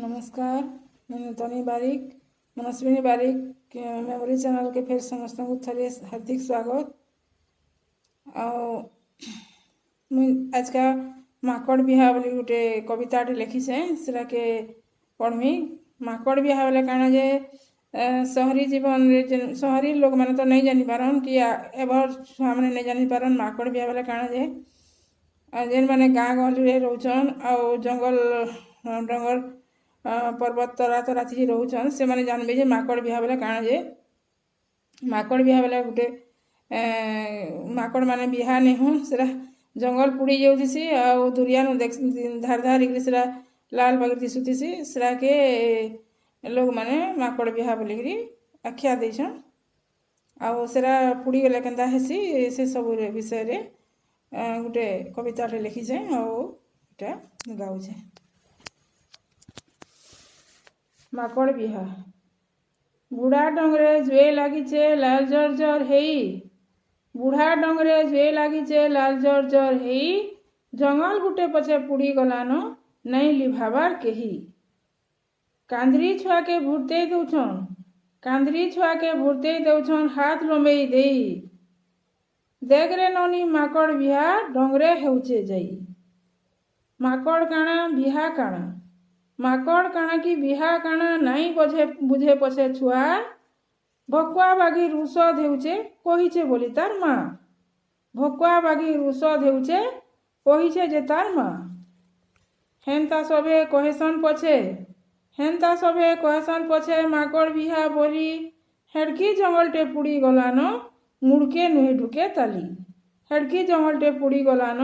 नमस्कार, मैं नूतनी बारिक मनस्विनी बारिक memory channel के फिर समस्त को थरे हार्दिक स्वागत। आज का माकड़ बिहा बोली गोटे कविता लिखी से के पढ़मी। माकड़ बिहा बोले काना जे शहरी जीवन शहरी लोग मैंने तो नहीं जानी पारन कि एवर छुआ मैंने नहीं जानी पारन माकड़ बिहा बोले काना जे जेन मैंने गाँ गहली रोचन आउ जंगल डंगर पर्वत तरा तरा थी रोचन से मैंने जानबे जे माकड़ बिहा बोले काना जे माकड़ बिहा बोले गोटे माकड़ माने बिहा नहीं हूँ सेरा जंगल पुड़ी जाऊसी आउ दुरिया देख धार धार से लाल बाग दिशुसी सेरा के लोग माने माकड़ बिहा बोलिकी आख्या देछन आउ सेरा पुड़ी गले केन्ता हेसी से सब विषय रे गोटे कविता लिखी आउ गाऊे। माकड़ बिहा बुढ़ा डंगरे जुए लागिचे लाल जर जर हेई बुढ़ा डंगरे जुए लागिचे लाल जर जर हेई जंगल गुटे पछे पुड़ी गलान नहीं लिभाबार केही कांदरी छुआ के भुरते दौछन कांदरी छुआ के भुरते दौछन हाथ लंबेई देई देख रे नौनी माकड़ बिहा डंगरे हेउचे जाई माकड़ काना बिहा काना माकड़ काना की बिहा काना नहीं बुझे पछे छुआ भकुआ बागी रुसद हेउचे कहिचे बोली तार माँ भकुआ बागी रुसद हेउचे कहिचे जे तार माँ हेन्ता सभे कहेसन पछे माकड़ बिहा बोली हेड़की जंगलटे पुड़ी गलान मुड़के नुहे ढुके ताली हेड़की जंगलटे पुड़ी गलान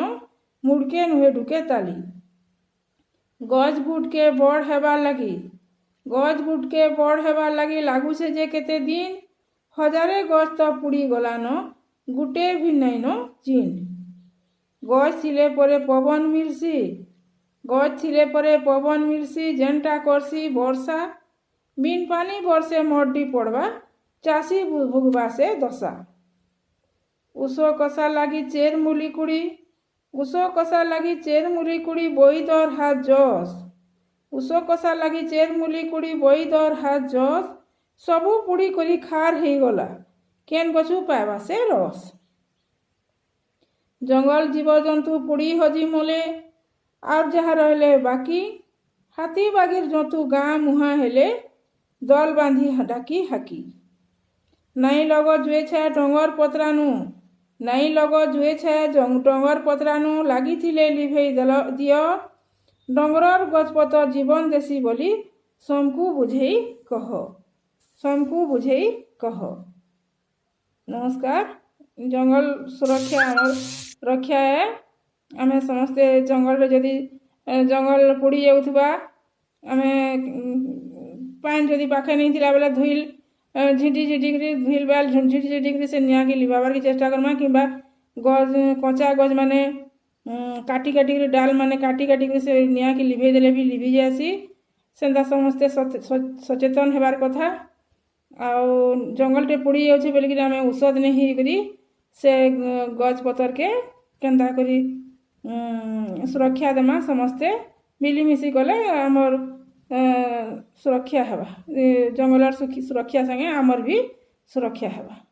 मुड़के नुहे ढुके ताली गज गुट के बड़ हेबार लगी लागुसे जे केते दिन हजारे गज तो पुड़ी गलान गुटे भी नहीं न चीन गज थिले परे पवन मिलसी जेनटा करसी वर्षा बिन पानी बरसे मड्डी पड़वा चासी भुगवा से दशा उसो कसा लगी चेर मुली कुड़ी बोई दर हाथ जस उसो कसा लगी चेर मुली कुड़ी बोई दर हाथ जस सबू पुड़ी करी खार हो गला केन गछु पाइबा से रस जंगल जीव जंतु पुड़ी हजी मले और जहाँ रहले बाकी हाथी बागिर जंतु गाँ मुहा हेले दल बांधी डाकी हाकी नहीं लग जुए छे डंगर पत्रानु नहीं लग जुए छे डंगर पत्रानु लागी थिले लिभेई दियो डंगरर गजपत जीवन देसी बोली समकु बुझेई कह। नमस्कार। जंगल सुरक्षा रक्षा है आमे समस्ते जंगल रे जदि जंगल पुड़ी जाउथबा आमे पानी जदि पाखे नहीं थिला बेला धुइल झिटी झिटिक धुइल बाल झिटी झिटिक से निया के लिभाबार की चेष्टा करमा किंबा गज कचा गज माने काटी काटी डाल माने काटी काटी से निया के लिभे देले भी लिभि जासी सेंदा समस्ते सचेतन हेबार कथा आउ जंगलटे पुड़ी जाउछे बोलिक आमे औषध नहीं करी से गज पतर के केन्ता करी सुरक्षा देमा समस्ते मिलीमिशी गले आमर सुरक्षा हेबा जंगलर सुरक्षा संगे आमर भी सुरक्षा हेबा।